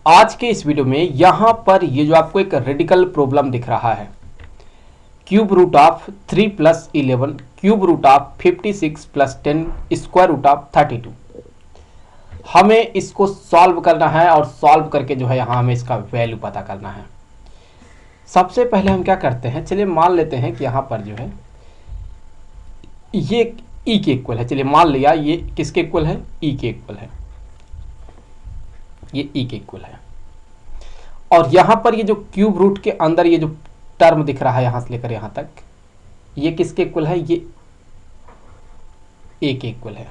आज के इस वीडियो में यहाँ पर ये जो आपको एक रेडिकल प्रॉब्लम दिख रहा है, cube root of 3 plus 11 cube root of 56 plus 10 square root of 32, हमें इसको सॉल्व करना है और सॉल्व करके जो है यहाँ हमें इसका वैल्यू पता करना है। सबसे पहले हम क्या करते हैं, चलिए मान लेते हैं कि यहाँ पर जो है ये ई के इक्वल है। चलिए मान लिया ये किसके इक्वल है, ई के इक्वल है, ये ई के इक्वल है। और यहां पर ये जो क्यूब रूट के अंदर ये जो टर्म दिख रहा है यहां से लेकर यहां तक, ये किसके इक्वल है, ये ए के इक्वल है।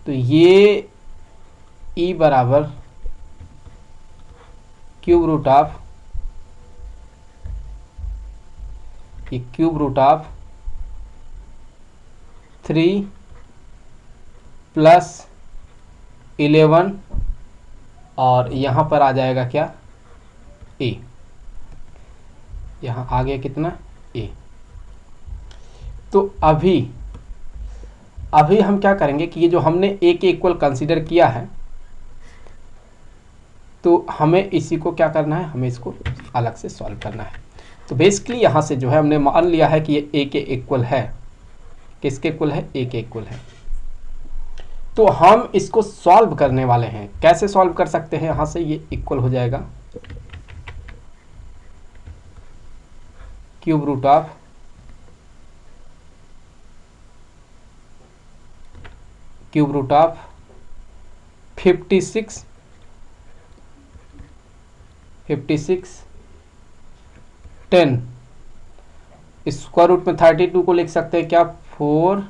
तो ये ई बराबर क्यूब रूट ऑफ, ये क्यूब रूट ऑफ 3 प्लस 11 और यहां पर आ जाएगा क्या, ए। यहां आ गया कितना, ए। तो अभी हम क्या करेंगे कि ये जो हमने ए के इक्वल कंसीडर किया है, तो हमें इसी को क्या करना है, हमें इसको अलग से सॉल्व करना है। तो बेसिकली यहां से जो है हमने मान लिया है कि ये ए के इक्वल है, किसके इक्वल है, ए के इक्वल है। तो हम इसको सॉल्व करने वाले हैं। कैसे सॉल्व कर सकते हैं, यहां से ये इक्वल हो जाएगा cube root of cube root of 56 10 square root में 32 को लिख सकते हैं क्या, 4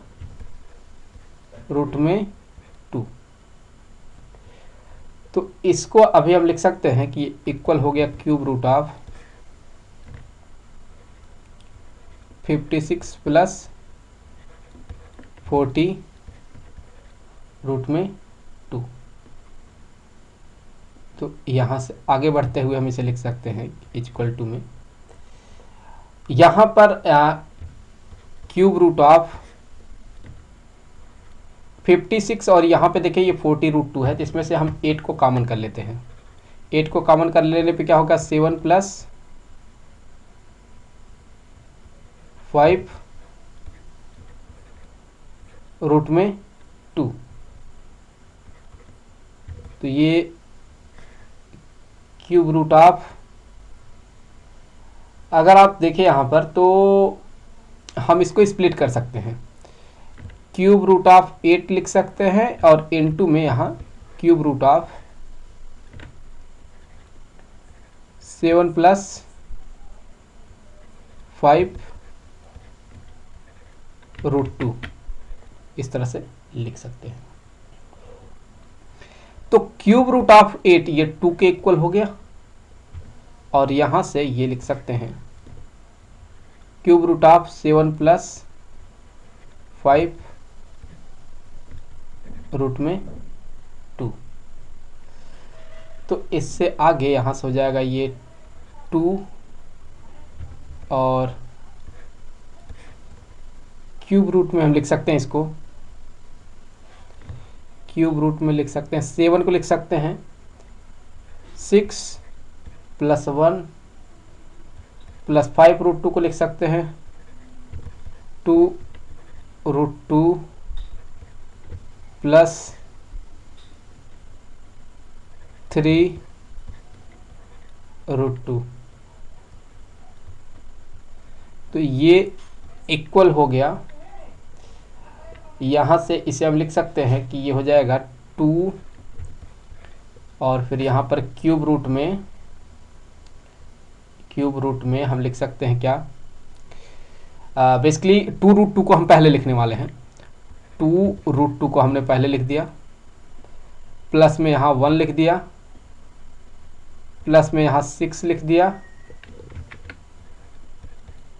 रूट में 2। तो इसको अभी हम लिख सकते हैं कि इक्वल हो गया cube root of 56 plus 40 root में 2। तो यहां से आगे बढ़ते हुए हम इसे लिख सकते हैं इक्वल टू में, यहां पर क्यूब रूट ऑफ 56 और यहाँ पे देखिए ये 40 रूट 2 है, तो इसमें से हम 8 को कॉमन कर लेते हैं। 8 को कॉमन कर लेने पे क्या होगा, 7 प्लस 5 रूट में 2। तो ये क्यूब रूट ऑफ, अगर आप देखें यहाँ पर तो हम इसको स्प्लिट कर सकते हैं, क्यूब रूट ऑफ 8 लिख सकते हैं और इनटू में यहाँ cube root of 7 plus 5 root 2 इस तरह से लिख सकते हैं। तो क्यूब रूट ऑफ 8 ये 2 के इक्वल हो गया, और यहां से ये लिख सकते हैं cube root of 7 plus 5 root में 2। तो इससे आगे यहां से हो जाएगा ये 2 और क्यूब रूट में हम लिख सकते हैं इसको, क्यूब रूट में लिख सकते हैं 7 को लिख सकते हैं 6 प्लस 1 प्लस 5 रूट 2 को लिख सकते हैं 2 रूट 2 प्लस 3 रूट 2। तो ये इक्वल हो गया, यहाँ से इसे हम लिख सकते हैं कि ये हो जाएगा 2 और फिर यहाँ पर क्यूब रूट में हम लिख सकते हैं क्या, बेसिकली 2 रूट 2 को हम पहले लिखने वाले हैं। 2 रूट 2 को हमने पहले लिख दिया, प्लस में यहाँ 1 लिख दिया, प्लस में यहाँ 6 लिख दिया,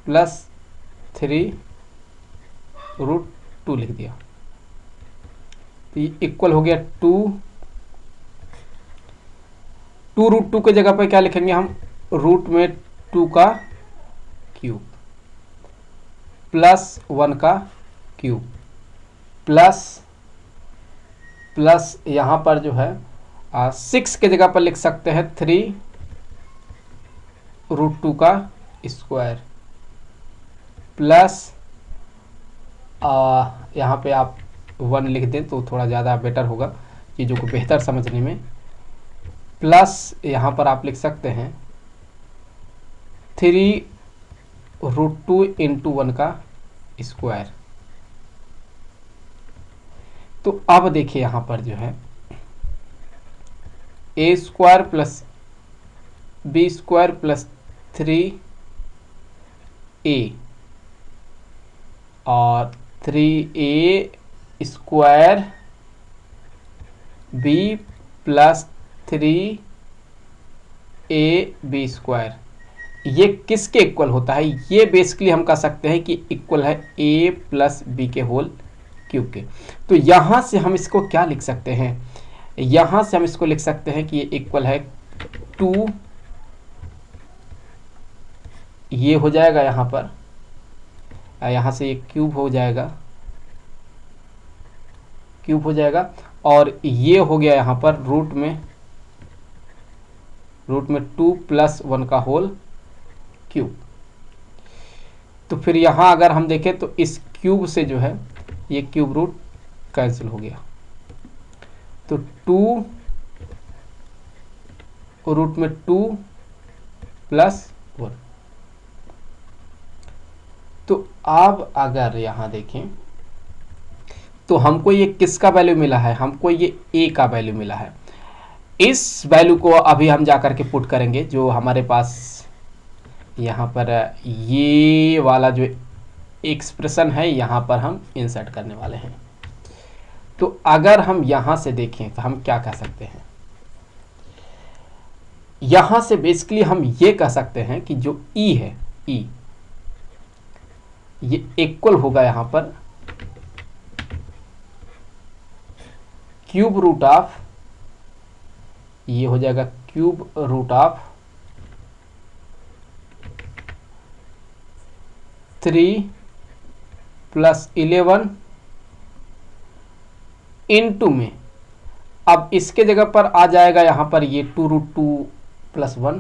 प्लस 3 रूट 2 लिख दिया। तो ये इक्वल हो गया 2 रूट 2 के जगह पर क्या लिखेंगे हम, रूट में 2 का क्यूब प्लस 1 का क्यूब प्लस यहाँ पर जो है 6 के जगह पर लिख सकते हैं 3√2 का स्क्वायर प्लस यहाँ पे आप 1 लिख दें तो थोड़ा ज़्यादा बेटर होगा चीज़ों को बेहतर समझने में। प्लस यहाँ पर आप लिख सकते हैं 3√2 इंटू 1 का स्क्वायर। तो अब देखिए यहाँ पर जो है a square plus b square plus 3a और 3a square b plus 3ab square, ये किसके इक्वल होता है? ये बेसिकली हम कह सकते हैं कि इक्वल है a प्लस बी के होल क्यूब के। तो यहाँ से हम इसको क्या लिख सकते हैं? यहाँ से हम इसको लिख सकते हैं कि ये इक्वल है 2, ये हो जाएगा यहाँ पर, यहाँ से ये क्यूब हो जाएगा और ये हो गया यहाँ पर रूट में 2 प्लस 1 का होल क्यूब। तो फिर यहाँ अगर हम देखें तो इस क्यूब से जो है ये क्यूब रूट कैंसिल हो गया, तो 2 प्लस 1। तो अब अगर यहाँ देखें तो हमको ये किसका वैल्यू मिला है? हमको ये a का वैल्यू मिला है। इस वैल्यू को अभी हम जा कर के पुट करेंगे, जो हमारे पास यहाँ पर ये वाला जो एक्सप्रेशन है यहाँ पर हम इंसर्ट करने वाले हैं। तो अगर हम यहाँ से देखें तो हम क्या कह सकते हैं? यहाँ से बेसिकली हम ये कह सकते हैं कि जो e है, e ये इक्वल होगा यहाँ पर क्यूब रूट ऑफ, ये हो जाएगा cube root of 3 plus 11 into में, अब इसके जगह पर आ जाएगा यहाँ पर ये 2√2 प्लस 1,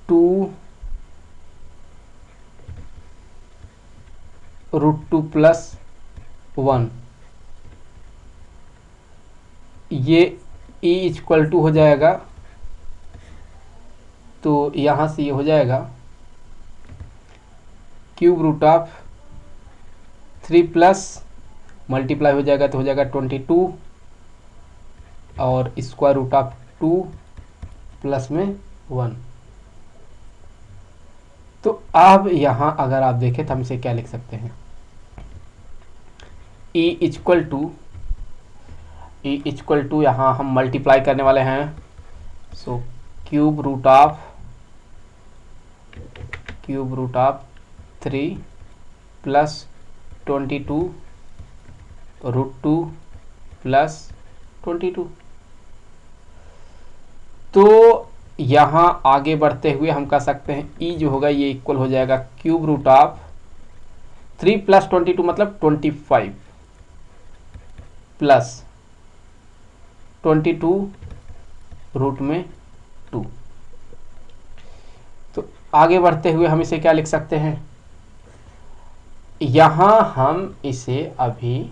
2√2 प्लस 1, ये e इक्वल टू हो जाएगा, तो यहाँ से ये हो जाएगा cube root of 3 plus multiply हो जाएगा तो हो जाएगा 22 और स्क्वायर रूट ऑफ 2 प्लस में 1। तो अब यहाँ अगर आप देखें तो हम इसे क्या लिख सकते हैं? e इक्वल टू यहाँ हम मल्टीप्लाई करने वाले हैं, so cube root of 3 plus 22√2 plus 22। तो यहाँ आगे बढ़ते हुए हम कह सकते हैं e जो होगा ये इक्वल हो जाएगा क्यूब रूट ऑफ 3 प्लस 22 मतलब 25 प्लस 22√2। तो आगे बढ़ते हुए हम इसे क्या लिख सकते हैं? यहाँ हम इसे अभी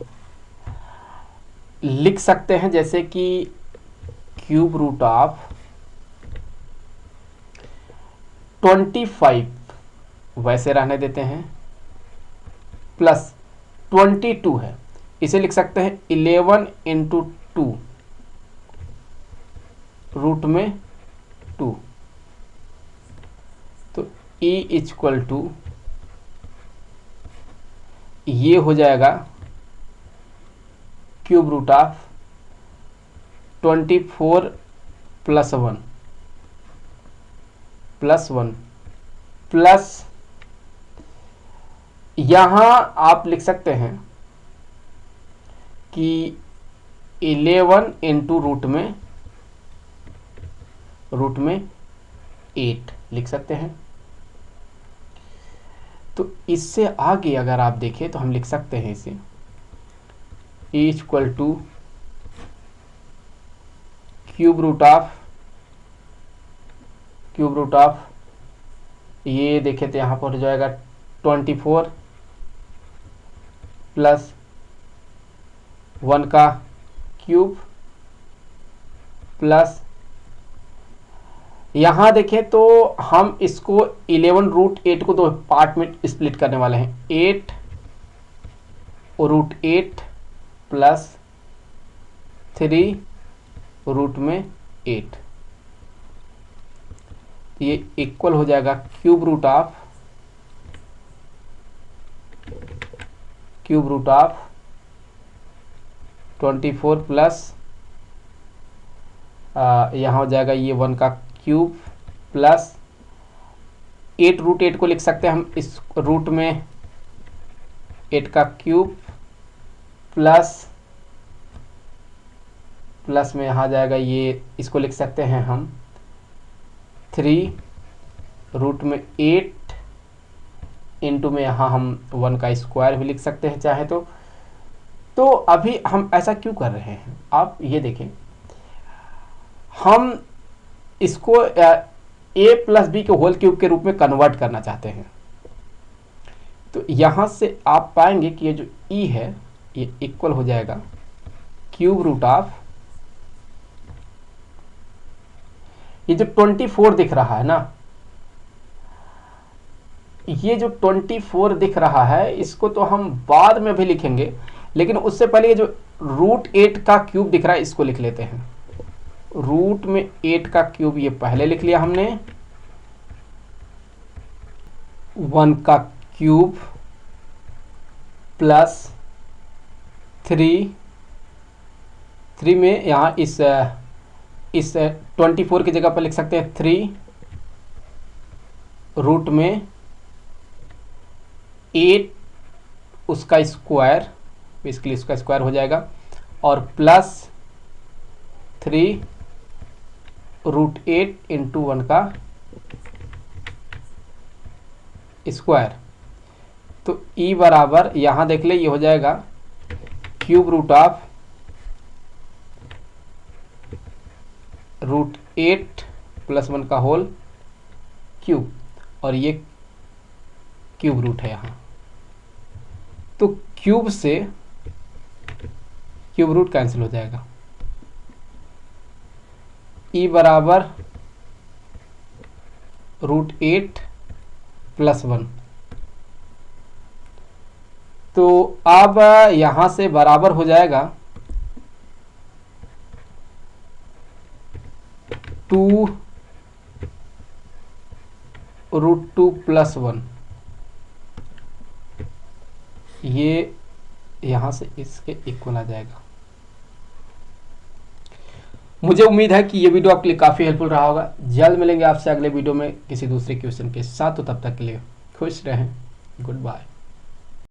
लिख सकते हैं जैसे कि क्यूब रूट ऑफ 25 वैसे रहने देते हैं प्लस 22 है, इसे लिख सकते हैं 11 इंटू 2 रूट में 2। तो e इक्वल टू ये हो जाएगा cube root of 24 plus 1 plus यहाँ आप लिख सकते हैं कि 11 इंटू रूट में 8 लिख सकते हैं। तो इससे आगे अगर आप देखें तो हम लिख सकते हैं इसे e equal to cube root of ये देखें तो यहाँ पर हो जाएगा 24 प्लस 1 का क्यूब प्लस यहाँ देखें तो हम इसको 11 √8 को दो पार्ट में स्प्लिट करने वाले हैं। 8 √8 प्लस 3 √8 ये इक्वल हो जाएगा क्यूब रूट ऑफ 24 प्लस यहाँ हो जाएगा ये 1 का क्यूब प्लस 8 √8 को लिख सकते हैं हम इस रूट में 8 का क्यूब प्लस में यहाँ जाएगा ये इसको लिख सकते हैं हम 3 √8 इंटू में यहाँ हम 1 का स्क्वायर भी लिख सकते हैं चाहे तो अभी हम ऐसा क्यों कर रहे हैं आप ये देखें, हम इसको a प्लस बी के होल क्यूब के रूप में कन्वर्ट करना चाहते हैं। तो यहाँ से आप पाएंगे कि ये जो e है ये इक्वल हो जाएगा क्यूब रूट ऑफ ये जो 24 दिख रहा है ना, ये जो 24 दिख रहा है इसको तो हम बाद में भी लिखेंगे, लेकिन उससे पहले ये जो √8 का क्यूब दिख रहा है इसको लिख लेते हैं। रूट में 8 का क्यूब ये पहले लिख लिया हमने, 1 का क्यूब प्लस 3 में यहाँ इस 24 की जगह पर लिख सकते हैं 3 रूट में 8 उसका स्क्वायर, इसके लिए इसका स्क्वायर हो जाएगा, और प्लस 3 √8 इंटू 1 का स्क्वायर। तो e बराबर यहाँ देख ले ये हो जाएगा क्यूब रूट ऑफ √8 प्लस 1 का होल क्यूब, और ये क्यूब रूट है यहाँ, तो क्यूब से क्यूब रूट कैंसिल हो जाएगा। e बराबर √8 प्लस 1, तो अब यहाँ से बराबर हो जाएगा 2 √2 प्लस 1, ये यहाँ से इसके इक्वल आ जाएगा। मुझे उम्मीद है कि ये वीडियो आपके लिए काफ़ी हेल्पफुल रहा होगा। जल्द मिलेंगे आपसे अगले वीडियो में किसी दूसरे क्वेश्चन के साथ, तो तब तक के लिए खुश रहें। Good bye.